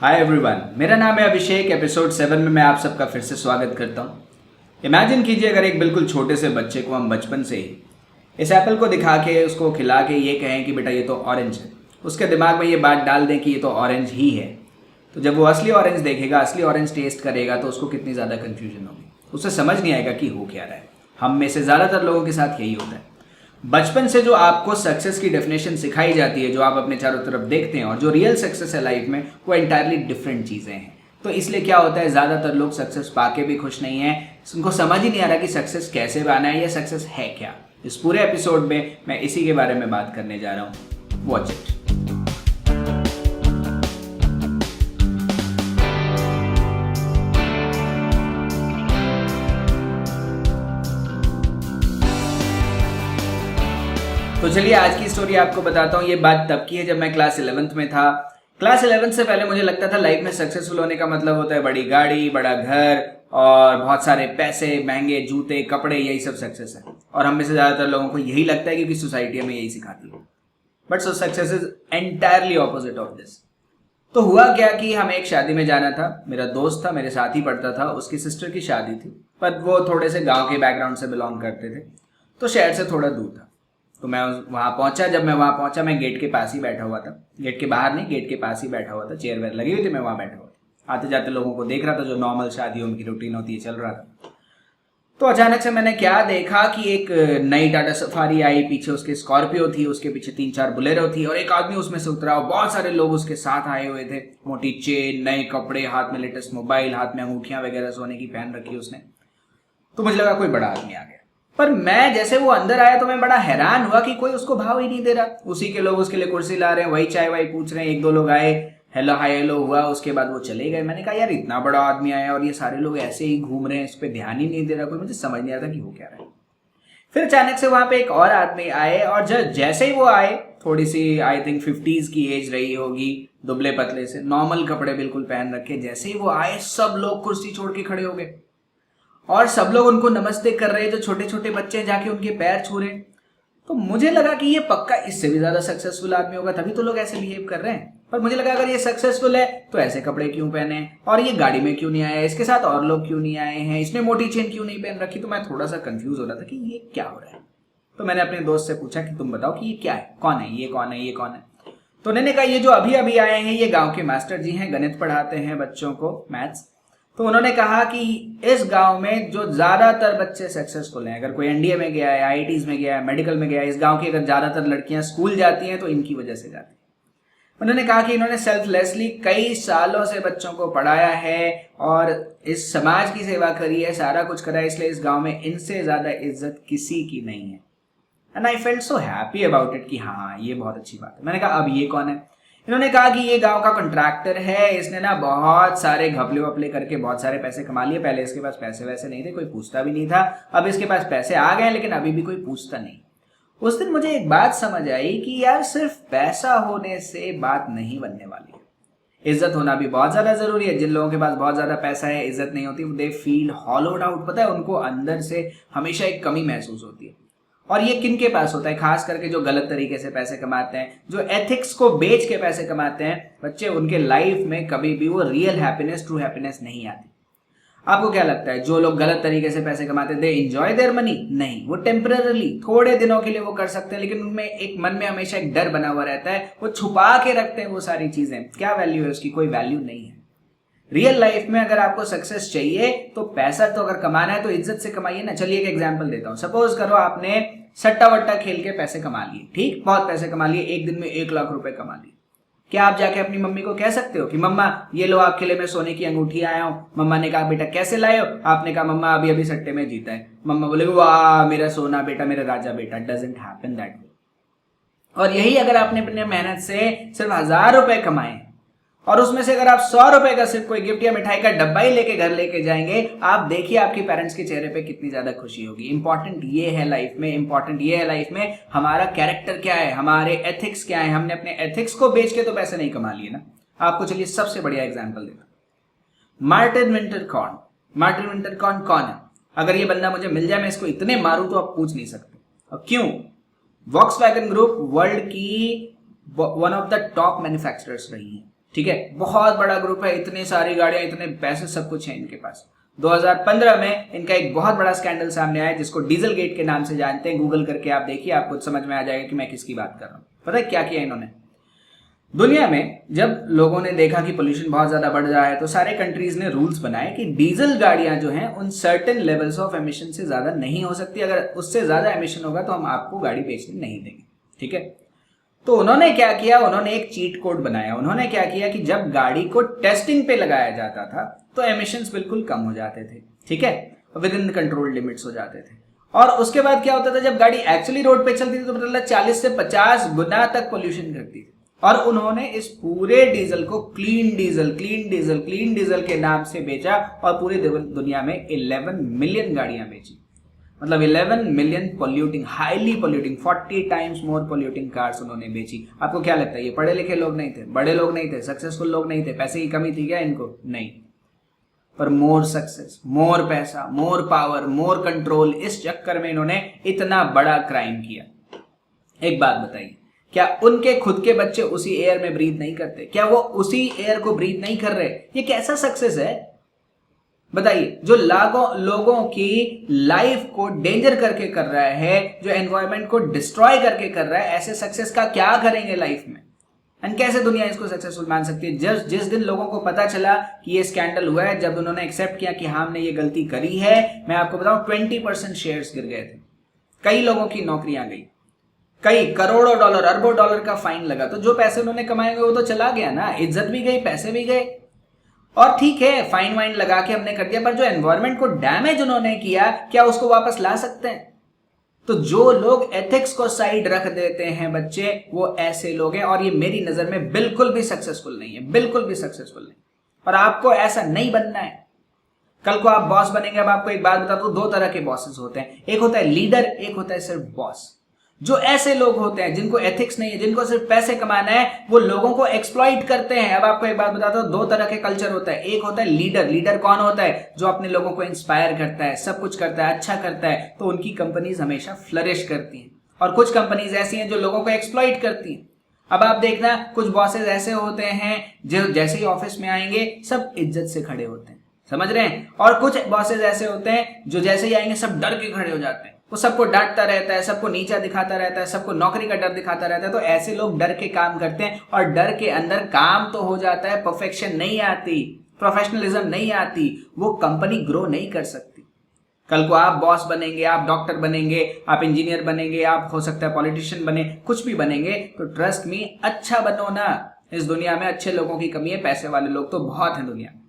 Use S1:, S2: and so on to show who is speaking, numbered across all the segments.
S1: Hi everyone, मेरा नाम है अभिषेक। एपिसोड 7 में मैं आप सबका फिर से स्वागत करता हूँ। इमेजिन कीजिए अगर एक बिल्कुल छोटे से बच्चे को हम बचपन से ही इस एप्पल को दिखा के उसको खिला के ये कहें कि बेटा ये तो ऑरेंज है, उसके दिमाग में ये बात डाल दें कि ये तो ऑरेंज ही है, तो जब वो असली ऑरेंज देखेगा, असली ऑरेंज टेस्ट करेगा, तो उसको कितनी ज़्यादा कन्फ्यूजन होगी, उसे समझ नहीं आएगा कि हो क्या रहा है। हम में से ज़्यादातर लोगों के साथ यही होता है। बचपन से जो आपको सक्सेस की डेफिनेशन सिखाई जाती है, जो आप अपने चारों तरफ देखते हैं, और जो रियल सक्सेस है लाइफ में, वो एंटायरली डिफरेंट चीज़ें हैं। तो इसलिए क्या होता है, ज़्यादातर लोग सक्सेस पाके भी खुश नहीं हैं, उनको समझ ही नहीं आ रहा कि सक्सेस कैसे पाना है या सक्सेस है क्या। इस पूरे एपिसोड में मैं इसी के बारे में बात करने जा रहा हूँ। Watch it. तो चलिए आज की स्टोरी आपको बताता हूँ। ये बात तब की है जब मैं क्लास 11th में था। क्लास 11th से पहले मुझे लगता था लाइफ में सक्सेसफुल होने का मतलब होता है बड़ी गाड़ी, बड़ा घर और बहुत सारे पैसे, महंगे जूते, कपड़े, यही सब सक्सेस है। और हम में से ज़्यादातर लोगों को यही लगता है क्योंकि सोसाइटी हमें यही सिखाती है। But so success is entirely opposite of this. तो हुआ क्या कि हमें एक शादी में जाना था। मेरा दोस्त था, मेरे साथ ही पढ़ता था, उसकी सिस्टर की शादी थी, पर वो थोड़े से गाँव के बैकग्राउंड से बिलोंग करते थे, तो शहर से थोड़ा दूर था। तो मैं वहाँ पहुंचा। जब मैं वहाँ पहुंचा, मैं गेट के पास ही बैठा हुआ था। गेट के बाहर नहीं, गेट के पास ही बैठा हुआ था। चेयर वेयर लगी हुई थी, मैं वहाँ बैठा हुआ था। आते जाते लोगों को देख रहा था, जो नॉर्मल शादियों की रूटीन होती है, चल रहा था। तो अचानक से मैंने क्या देखा कि एक नई टाटा सफारी आई, पीछे उसके स्कॉर्पियो थी, उसके पीछे 3-4 बुलेरो थी, और एक आदमी उसमें से उतरा। और बहुत सारे लोग उसके साथ आए हुए थे। मोटी चेन, नए कपड़े, हाथ में लेटेस्ट मोबाइल, हाथ में अंगूठियां वगैरह सोने की पहन रखी उसने। तो मुझे लगा कोई बड़ा आदमी आ गया। पर मैं जैसे वो अंदर आया तो मैं बड़ा हैरान हुआ कि कोई उसको भाव ही नहीं दे रहा। उसी के लोग उसके लिए कुर्सी ला रहे हैं, वही चाय वाय पूछ रहे हैं। 1-2 लोग आए, हेलो हाय हेलो हुआ, उसके बाद वो चले गए। मैंने कहा यार इतना बड़ा आदमी आया और ये सारे लोग ऐसे ही घूम रहे हैं, इस पर ध्यान ही नहीं दे रहा कोई। मुझे समझ नहीं आता कि हो क्या रहा है। फिर अचानक से वहां पे एक और आदमी आए, और जैसे ही वो आए, थोड़ी सी आई थिंक 50s की एज रही होगी, दुबले पतले से, नॉर्मल कपड़े बिल्कुल पहन रखे। जैसे ही वो आए, सब लोग कुर्सी छोड़ के खड़े हो गए और सब लोग उनको नमस्ते कर रहे हैं। जो छोटे छोटे बच्चे जाके उनके पैर छू रहे हैं। तो मुझे लगा कि ये पक्का इससे भी ज्यादा सक्सेसफुल आदमी होगा, तभी तो लोग ऐसे बिहेव कर रहे हैं। पर मुझे लगा अगर ये सक्सेसफुल है तो ऐसे कपड़े क्यों पहने हैं, और ये गाड़ी में क्यों नहीं आया, इसके साथ और लोग क्यों नहीं आए हैं, इसने मोटी चेन क्यों नहीं पहन रखी। तो मैं थोड़ा सा कंफ्यूज हो रहा था कि ये क्या हो रहा है। तो मैंने अपने दोस्त से पूछा कि तुम बताओ कि ये क्या है, कौन है ये, कौन है ये, कौन है। तो उन्होंने कहा ये जो अभी अभी आए हैं ये गाँव के मास्टर जी हैं, गणित पढ़ाते हैं बच्चों को, मैथ्स। तो उन्होंने कहा कि इस गांव में जो ज्यादातर बच्चे सक्सेसफुल हैं, अगर कोई एनडीए में गया है, आईआईटीज में गया है, मेडिकल में गया है, इस गांव की अगर ज्यादातर लड़कियां स्कूल जाती हैं तो इनकी वजह से जाती हैं। उन्होंने कहा कि इन्होंने सेल्फलेसली कई सालों से बच्चों को पढ़ाया है और इस समाज की सेवा करी है, सारा कुछ करा है, इसलिए इस गांव में इनसे ज्यादा इज्जत किसी की नहीं है। And I felt so happy about it कि हाँ ये बहुत अच्छी बात है। मैंने कहा अब ये कौन है। इन्होंने कहा कि ये गांव का कॉन्ट्रैक्टर है, इसने ना बहुत सारे घपले वपले करके बहुत सारे पैसे कमा लिए। पहले इसके पास पैसे वैसे नहीं थे, कोई पूछता भी नहीं था। अब इसके पास पैसे आ गए, लेकिन अभी भी कोई पूछता नहीं। उस दिन मुझे एक बात समझ आई कि यार सिर्फ पैसा होने से बात नहीं बनने वाली है, इज्जत होना भी बहुत ज्यादा जरूरी है। जिन लोगों के पास बहुत ज्यादा पैसा है, इज्जत नहीं होती, दे फील हॉलोड आउट। पता है, उनको अंदर से हमेशा एक कमी महसूस होती है। और ये किन के पास होता है, खास करके जो गलत तरीके से पैसे कमाते हैं, जो एथिक्स को बेच के पैसे कमाते हैं बच्चे, उनके लाइफ में कभी भी वो रियल हैप्पीनेस, ट्रू हैप्पीनेस नहीं आती। आपको क्या लगता है, जो लोग गलत तरीके से पैसे कमाते हैं, दे एंजॉय देयर मनी? नहीं, वो टेम्पररली, थोड़े दिनों के लिए वो कर सकते हैं, लेकिन उनमें एक मन में हमेशा एक डर बना हुआ रहता है। वो छुपा के रखते हैं वो सारी चीजें। क्या वैल्यू है उसकी? कोई वैल्यू नहीं है। रियल लाइफ में अगर आपको सक्सेस चाहिए तो पैसा तो अगर कमाना है तो इज्जत से कमाइए ना। चलिए एक एग्जांपल देता हूं। सपोज करो आपने सट्टा वट्टा खेल के पैसे कमा लिए, ठीक, बहुत पैसे कमा लिए, एक दिन में 1 लाख रुपए कमा लिए। क्या आप जाके अपनी मम्मी को कह सकते हो कि मम्मा ये लो आपके लिए मैं सोने की अंगूठी आया हूं? मम्मा ने कहा बेटा कैसे लाए हो? आपने कहा मम्मा अभी अभी सट्टे में जीता है। मम्मा बोले वाह मेरा सोना बेटा, मेरा राजा बेटा। Doesn't happen that way. और यही अगर आपने अपने मेहनत से सिर्फ 1000 रुपए कमाए और उसमें से अगर आप 100 रुपए का सिर्फ कोई गिफ्ट या मिठाई का डब्बा ही लेके घर लेके जाएंगे, आप देखिए आपकी पेरेंट्स के चेहरे पे कितनी ज्यादा खुशी होगी। इंपॉर्टेंट ये है लाइफ में, इंपॉर्टेंट ये है लाइफ में हमारा कैरेक्टर क्या है, हमारे एथिक्स क्या है। हमने अपने एथिक्स को बेच के तो पैसे नहीं कमा लिए ना। आपको चलिए सबसे बढ़िया एग्जाम्पल देता, मार्टिन विंटरकॉर्न। मार्टिन विंटरकॉर्न कौन है? अगर ये बंदा मुझे मिल जाए, मैं इसको इतने मारूं तो आप पूछ नहीं सकते। और क्यों? वॉक्सवैगन ग्रुप वर्ल्ड की one of the top manufacturers रही है। ठीक है, बहुत बड़ा ग्रुप है, इतनी सारी गाड़ियां, इतने पैसे, सब कुछ है इनके पास। 2015 में इनका एक बहुत बड़ा स्कैंडल सामने आया जिसको डीजल गेट के नाम से जानते हैं। गूगल करके आप देखिए, आपको समझ में आ जाएगा कि मैं किसकी बात कर रहा हूं। पता है क्या किया इन्होंने? दुनिया में जब लोगों ने देखा कि पोल्यूशन बहुत ज्यादा बढ़ रहा है तो सारे कंट्रीज ने रूल्स बनाए कि डीजल गाड़ियां जो हैं उन सर्टेन लेवल्स ऑफ एमिशन से ज्यादा नहीं हो सकती। अगर उससे ज्यादा एमिशन होगा तो हम आपको गाड़ी बेचने नहीं देंगे। ठीक है, तो उन्होंने क्या किया, उन्होंने एक चीट कोड बनाया। उन्होंने क्या किया कि जब गाड़ी को टेस्टिंग पे लगाया जाता था तो एमिशंस बिल्कुल कम हो जाते थे। ठीक है, विद इन कंट्रोल लिमिट्स हो जाते थे। और उसके बाद क्या होता था, जब गाड़ी एक्चुअली रोड पे चलती थी तो मतलब 40 से 50 गुना तक पोल्यूशन करती थी। और उन्होंने इस पूरे डीजल को क्लीन डीजल के नाम से बेचा और पूरी दुनिया में 11 मिलियन गाड़ियां बेची। मतलब 11 million polluting, highly polluting, 40 times more polluting cars उन्होंने बेची। आपको क्या लगता है ये पढ़े लिखे लोग नहीं थे, बड़े लोग नहीं थे, सक्सेसफुल लोग नहीं थे, पैसे की कमी थी क्या इनको? नहीं, पर मोर सक्सेस, मोर पैसा, मोर पावर, मोर कंट्रोल, इस चक्कर में इन्होंने इतना बड़ा क्राइम किया। एक बात बताइए, क्या उनके खुद के बच्चे उसी एयर में ब्रीथ नहीं करते? क्या वो उसी एयर को ब्रीथ नहीं कर रहे? ये कैसा सक्सेस है बताइए, जो लाखों लोगों की लाइफ को डेंजर करके कर रहा है, जो एनवायरनमेंट को डिस्ट्रॉय करके कर रहा है। ऐसे सक्सेस का क्या करेंगे लाइफ में? एंड कैसे दुनिया इसको सक्सेसफुल मान सकती है? जिस दिन लोगों को पता चला कि ये स्कैंडल हुआ है, जब उन्होंने एक्सेप्ट किया कि हमने ये गलती करी है, मैं आपको बताऊं 20% शेयर्स गिर गए थे, कई लोगों की नौकरियां गई, कई करोड़ों डॉलर, अरबों डॉलर का फाइन लगा। तो जो पैसे उन्होंने कमाए हुए वो तो चला गया ना, इज्जत भी गई, पैसे भी गए। और ठीक है, फाइन वाइन लगा के हमने कर दिया, पर जो एनवायरनमेंट को डैमेज उन्होंने किया, क्या उसको वापस ला सकते हैं? तो जो लोग एथिक्स को साइड रख देते हैं बच्चे, वो ऐसे लोग हैं और ये मेरी नजर में बिल्कुल भी सक्सेसफुल नहीं है, बिल्कुल भी सक्सेसफुल नहीं। और आपको ऐसा नहीं बनना है। कल को आप बॉस बनेंगे। अब आपको एक बात बता दूं, दो तरह के बॉसेस होते हैं, एक होता है लीडर, एक होता है सिर्फ बॉस। जो ऐसे लोग होते हैं जिनको एथिक्स नहीं है, जिनको सिर्फ पैसे कमाना है, वो लोगों को एक्सप्लॉइट करते हैं। अब आपको एक बात बताता हूं, दो तरह के कल्चर होता है। एक होता है लीडर। लीडर कौन होता है? जो अपने लोगों को इंस्पायर करता है, सब कुछ करता है, अच्छा करता है, तो उनकी कंपनीज हमेशा फ्लरिश करती हैं। और कुछ कंपनीज ऐसी हैं जो लोगों को एक्सप्लॉइट करती हैं। अब आप देखना, कुछ बॉसेस ऐसे होते हैं जो जैसे ही ऑफिस में आएंगे सब इज्जत से खड़े होते हैं, समझ रहे हैं? और कुछ बॉसेस ऐसे होते हैं जो जैसे ही आएंगे सब डर के खड़े हो जाते हैं। वो सबको डांटता रहता है, सबको नीचा दिखाता रहता है, सबको नौकरी का डर दिखाता रहता है। तो ऐसे लोग डर के काम करते हैं और डर के अंदर काम तो हो जाता है, परफेक्शन नहीं आती, प्रोफेशनलिज्म नहीं आती, वो कंपनी ग्रो नहीं कर सकती। कल को आप बॉस बनेंगे, आप डॉक्टर बनेंगे, आप इंजीनियर बनेंगे, आप हो सकता है पॉलिटिशियन बने, कुछ भी बनेंगे, तो ट्रस्ट मी, अच्छा बनो ना। इस दुनिया में अच्छे लोगों की कमी है, पैसे वाले लोग तो बहुत हैं दुनिया में।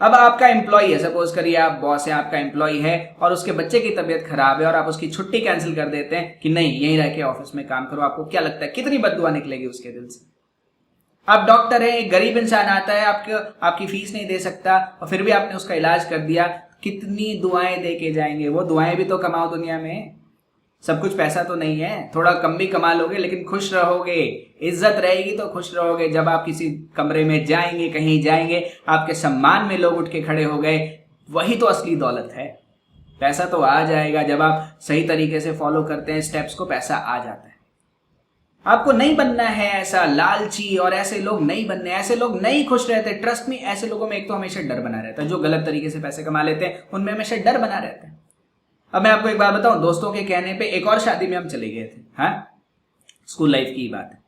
S1: अब आपका एम्प्लॉय है, सपोज करिए आप बॉस है, आपका एम्प्लॉय है और उसके बच्चे की तबीयत खराब है और आप उसकी छुट्टी कैंसिल कर देते हैं कि नहीं यहीं रह के ऑफिस में काम करो। आपको क्या लगता है कितनी बददुआ निकलेगी उसके दिल से? आप डॉक्टर है, एक गरीब इंसान आता है, आपकी फीस नहीं दे सकता और फिर भी आपने उसका इलाज कर दिया, कितनी दुआएं दे के जाएंगे? वो दुआएं भी तो कमाओ दुनिया में, सब कुछ पैसा तो नहीं है, थोड़ा कम भी कमा लोगे लेकिन खुश रहोगे, इज्जत रहेगी तो खुश रहोगे। जब आप किसी कमरे में जाएंगे, कहीं जाएंगे, आपके सम्मान में लोग उठ के खड़े हो गए, वही तो असली दौलत है। पैसा तो आ जाएगा, जब आप सही तरीके से फॉलो करते हैं स्टेप्स को, पैसा आ जाता है। आपको नहीं बनना है ऐसा लालची, और ऐसे लोग नहीं बनने, ऐसे लोग नहीं खुश रहते। ट्रस्ट में, ऐसे लोगों में एक तो हमेशा डर बना रहता है, जो गलत तरीके से पैसे कमा लेते हैं उनमें हमेशा डर बना रहता है। अब मैं आपको एक बात बताऊं, दोस्तों के कहने पे एक और शादी में हम चले गए थे, हाँ, स्कूल लाइफ की बात है।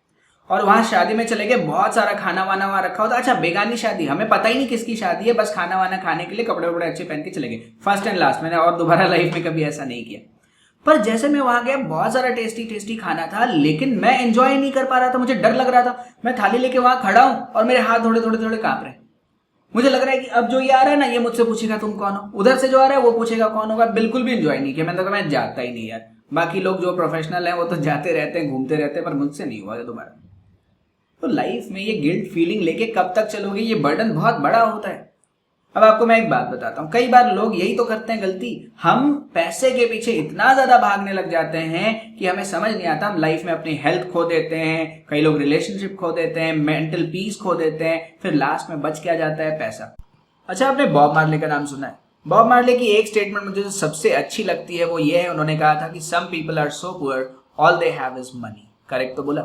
S1: और वहां शादी में चले गए, बहुत सारा खाना वाना वहां रखा होता। अच्छा, बेगानी शादी, हमें पता ही नहीं किसकी शादी है, बस खाना वाना खाने के लिए कपड़े वपड़े अच्छे पहन के चले गए, फर्स्ट एंड लास्ट। मैंने और दोबारा लाइफ में कभी ऐसा नहीं किया। पर जैसे मैं वहां गया, बहुत सारा टेस्टी टेस्टी खाना था, लेकिन मैं एंजॉय नहीं कर पा रहा था, मुझे डर लग रहा था। मैं थाली लेके वहां खड़ा हूं और मेरे हाथ थोड़े थोड़े थोड़े कांप रहे हैं। मुझे लग रहा है कि अब जो ये आ रहा है ना, ये मुझसे पूछेगा तुम कौन हो, उधर से जो आ रहा है वो पूछेगा कौन होगा। बिल्कुल भी एंजॉय नहीं किया। मैंने कहा मैं जाता ही नहीं यार। बाकी लोग जो प्रोफेशनल हैं वो तो जाते रहते हैं, घूमते रहते हैं, पर मुझसे नहीं हुआ दोबारा। तो लाइफ में ये गिल्ट फीलिंग लेके कब तक चलोगे? ये बर्डन बहुत बड़ा होता है। अब आपको मैं एक बात बताता हूं, कई बार लोग यही तो करते हैं गलती, हम पैसे के पीछे इतना ज्यादा भागने लग जाते हैं कि हमें समझ नहीं आता, हम लाइफ में अपनी हेल्थ खो देते हैं, कई लोग रिलेशनशिप खो देते हैं, मेंटल पीस खो देते हैं, फिर लास्ट में बच क्या जाता है? पैसा। अच्छा, आपने बॉब मार्ले का नाम सुना है? बॉब मार्ले की एक स्टेटमेंट मुझे जो सबसे अच्छी लगती है वो ये है, उन्होंने कहा था कि some people are so poor all they have is money. Correct तो बोला?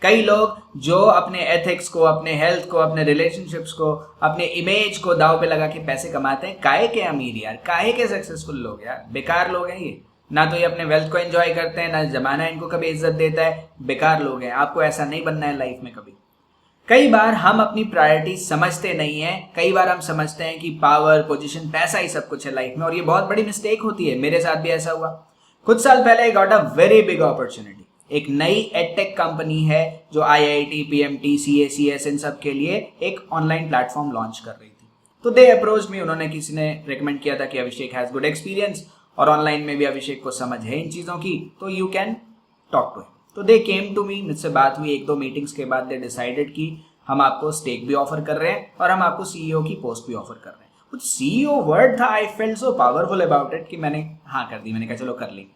S1: कई लोग जो अपने एथिक्स को, अपने हेल्थ को, अपने रिलेशनशिप्स को, अपने इमेज को दाव पे लगा के पैसे कमाते हैं। काहे के अमीर यार, काहे के सक्सेसफुल लोग यार, बेकार लोग हैं ये। ना तो ये अपने वेल्थ को एंजॉय करते हैं, ना जमाना इनको कभी इज्जत देता है, बेकार लोग हैं। आपको ऐसा नहीं बनना है लाइफ में कभी। कई बार हम अपनी प्रायोरिटी समझते नहीं है। कई बार हम समझते हैं कि पावर, पोजीशन, पैसा ही सब कुछ है लाइफ में, और ये बहुत बड़ी मिस्टेक होती है। मेरे साथ भी ऐसा हुआ। कुछ साल पहले I got a very big opportunity. एक नई एडटेक कंपनी है जो आईआईटी, पीएमटी, सीएसीएस इन सब के लिए एक ऑनलाइन प्लेटफॉर्म लॉन्च कर रही थी। तो दे अप्रोच्ड मी, उन्होंने किसी ने रेकमेंड किया था कि अभिषेक हैज गुड एक्सपीरियंस और ऑनलाइन में भी अभिषेक को समझ है इन चीजों की, तो you can talk to him. तो दे केम टू मी, मुझसे बात हुई। 1-2 मीटिंग्स के बाद दे डिसाइडेड कि हम आपको स्टेक भी ऑफर कर रहे हैं और हम आपको सीईओ की पोस्ट भी ऑफर कर रहे हैं। कुछ सीईओ वर्ड था, I felt so powerful about it कि मैंने हाँ कर दी। मैंने कहा चलो कर लेंगे।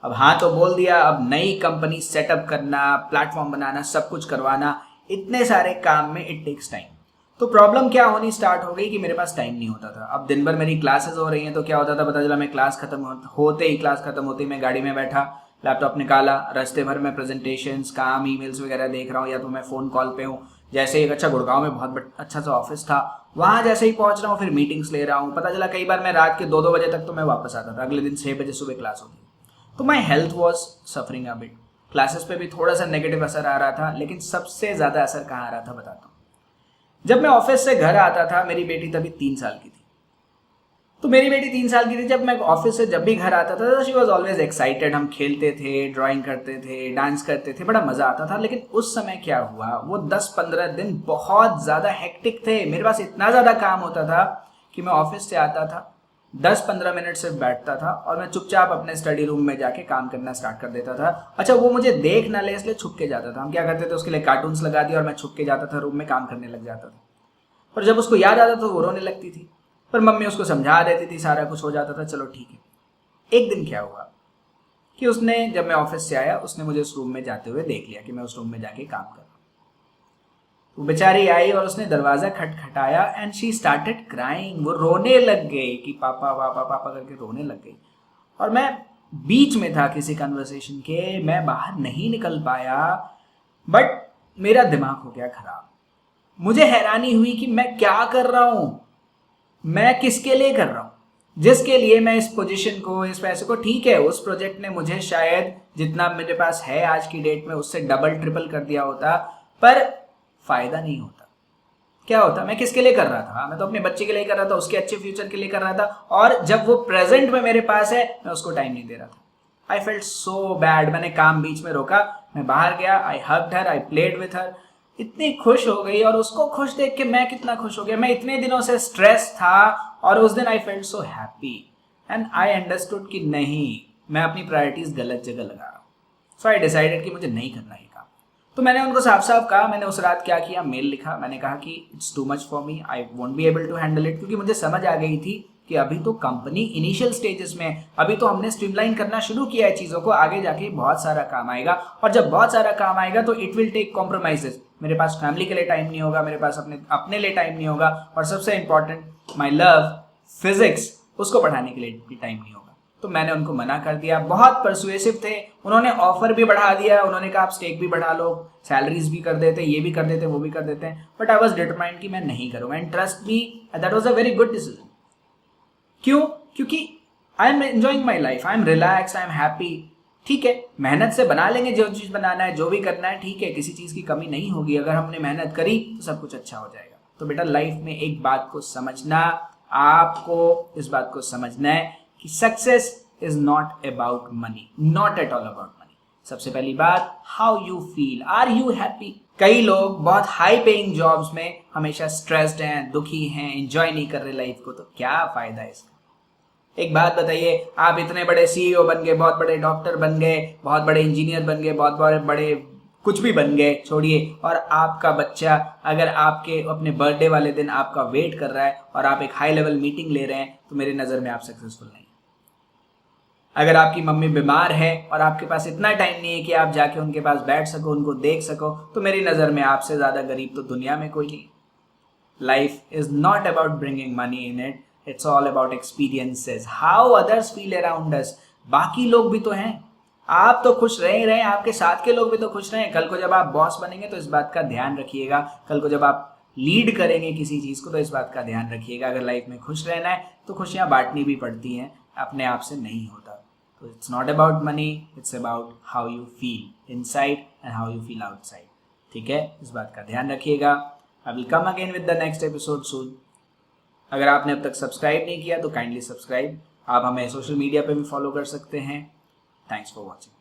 S1: अब हाँ तो बोल दिया। अब नई कंपनी सेटअप करना, प्लेटफॉर्म बनाना, सब कुछ करवाना, इतने सारे काम में इट टेक्स टाइम। तो प्रॉब्लम क्या होनी स्टार्ट हो गई कि मेरे पास टाइम नहीं होता था। अब दिन भर मेरी क्लासेस हो रही हैं, तो क्या होता था, पता चला मैं क्लास खत्म होते ही मैं गाड़ी में बैठा, लैपटॉप निकाला, रास्ते भर में प्रेजेंटेशंस, काम, ईमेल्स वगैरह देख रहा हूँ, या तो मैं फोन कॉल पे हूँ। जैसे एक अच्छा गुड़गांव में बहुत अच्छा सा ऑफिस था, वहां जैसे ही पहुंच रहा हूँ फिर मीटिंग्स ले रहा हूँ। पता चला कई बार मैं रात के 2-2 बजे तक तो मैं वापस आता था। अगले दिन 6 बजे सुबह क्लास होती। तो my health was suffering a bit. Classes पे भी थोड़ा सा नेगेटिव असर आ रहा था, लेकिन सबसे ज्यादा असर कहाँ आ रहा था बताता हूँ। जब मैं ऑफिस से घर आता था, मेरी बेटी तभी 3 साल की थी। तो मेरी बेटी 3 साल की थी जब मैं ऑफिस से जब भी घर आता था, शी वॉज ऑलवेज एक्साइटेड। हम खेलते थे, ड्राइंग करते थे, डांस करते थे, बड़ा मजा आता था। लेकिन उस समय क्या हुआ, वो 10-15 दिन बहुत ज्यादा हेक्टिक थे। मेरे पास इतना ज्यादा काम होता था कि मैं ऑफिस से आता था, 10-15 मिनट सिर्फ बैठता था और मैं चुपचाप अपने स्टडी रूम में जाके काम करना स्टार्ट कर देता था। अच्छा, वो मुझे देख ना ले इसलिए छुप के जाता था। हम क्या करते थे, उसके लिए कार्टून्स लगा दिया और मैं छुप के जाता था रूम में, काम करने लग जाता था। पर जब उसको याद आता तो वो रोने लगती थी, पर मम्मी उसको समझा देती थी, सारा कुछ हो जाता था, चलो ठीक है। एक दिन क्या हुआ कि उसने, जब मैं ऑफिस से आया, उसने मुझे उस रूम में जाते हुए देख लिया कि मैं उस रूम में जाके काम कर रहा हूँ। वो बेचारी आई और उसने दरवाजा खटखटाया एंड शी स्टार्टेड क्राइंग। वो रोने लग गई कि पापा पापा पापा करके रोने लग गई। और मैं बीच में था किसी कन्वर्सेशन के, मैं बाहर नहीं निकल पाया, बट मेरा दिमाग हो गया खराब। मुझे हैरानी हुई कि मैं क्या कर रहा हूं, मैं किसके लिए कर रहा हूं, जिसके लिए मैं इस पोजीशन को, इस पैसे को, ठीक है उस प्रोजेक्ट ने मुझे शायद जितना मेरे पास है आज की डेट में उससे डबल ट्रिपल कर दिया होता, पर फायदा नहीं होता। क्या होता, मैं किसके लिए कर रहा था, मैं तो अपने बच्चे के लिए कर रहा था, उसके अच्छे फ्यूचर के लिए कर रहा था, और जब वो प्रेजेंट में मेरे पास है मैं उसको टाइम नहीं दे रहा था। I felt so bad. मैंने काम बीच में रोका, मैं बाहर गया, I hugged her, I played with her. इतनी खुश हो गई और उसको खुश देख के मैं कितना खुश हो गया। मैं इतने दिनों से स्ट्रेस था और उस दिन आई felt so happy and I understood कि नहीं, मैं अपनी प्रायोरिटीज गलत जगह लगा रहा हूँ। सो आई डिसाइडेड कि मुझे नहीं करना है काम। तो मैंने उनको साफ साफ कहा। मैंने उस रात क्या किया, मेल लिखा। मैंने कहा कि it's too much for me, I won't be able to handle it. क्योंकि मुझे समझ आ गई थी कि अभी तो कंपनी इनिशियल स्टेजेस में, अभी तो हमने स्ट्रीमलाइन करना शुरू किया है चीजों को, आगे जाके बहुत सारा काम आएगा, और जब बहुत सारा काम आएगा तो इट विल टेक कॉम्प्रोमाइजेस। मेरे पास फैमिली के लिए टाइम नहीं होगा, मेरे पास अपने लिए टाइम नहीं होगा, और सबसे इंपॉर्टेंट माई लव फिजिक्स, उसको पढ़ाने के लिए भी टाइम नहीं होगा। तो मैंने उनको मना कर दिया। बहुत परसुएसिव थे, उन्होंने ऑफर भी बढ़ा दिया, उन्होंने कहा आप स्टेक भी बढ़ा लो, सैलरीज भी कर देते, ये भी कर देते, वो भी कर देते हैं, बट आई वाज डिटरमाइंड कि मैं नहीं करूंगा। And trust me, that was a very good decision. क्यों? क्योंकि I am enjoying my life, I am relax, I am happy. ठीक है, मेहनत से बना लेंगे जो चीज बनाना है, जो भी करना है, ठीक है, किसी चीज की कमी नहीं होगी। अगर हमने मेहनत करी तो सब कुछ अच्छा हो जाएगा। तो बेटा लाइफ में एक बात को समझना, आपको इस बात को समझना है कि success is not about money, not at all about money. सबसे पहली बात, how you feel, are you happy. कई लोग बहुत हाई पेइंग जॉब्स में हमेशा स्ट्रेस्ड हैं, दुखी हैं, एंजॉय नहीं कर रहे लाइफ को, तो क्या फायदा है इसका। एक बात बताइए, आप इतने बड़े सीईओ बन गए, बहुत बड़े डॉक्टर बन गए, बहुत बड़े इंजीनियर बन गए, बहुत बड़े कुछ भी बन गए, छोड़िए, और आपका बच्चा अगर आपके अपने बर्थडे वाले दिन आपका वेट कर रहा है और आप एक हाई लेवल मीटिंग ले रहे हैं, तो मेरी नजर में आप सक्सेसफुल नहीं। अगर आपकी मम्मी बीमार है और आपके पास इतना टाइम नहीं है कि आप जाके उनके पास बैठ सको, उनको देख सको, तो मेरी नजर में आपसे ज्यादा गरीब तो दुनिया में कोई नहीं। Life is not about bringing money in it, it's all about experiences, how others feel around us. बाकी लोग भी तो हैं, आप तो खुश रहे ही रहे, आपके साथ के लोग भी तो खुश रहें। कल को जब आप बॉस बनेंगे तो इस बात का ध्यान रखिएगा, कल को जब आप लीड करेंगे किसी चीज को तो इस बात का ध्यान रखिएगा। अगर लाइफ में खुश रहना है तो खुशियां बांटनी भी पड़ती हैं, अपने आप से नहीं होता। तो it's not about money, it's about how you feel inside and how you feel outside. ठीक है, इस बात का ध्यान रखिएगा। I will come again with the next episode सून। अगर आपने अब तक सब्सक्राइब नहीं किया तो काइंडली सब्सक्राइब। आप हमें सोशल मीडिया पे भी फॉलो कर सकते हैं। Thanks for watching.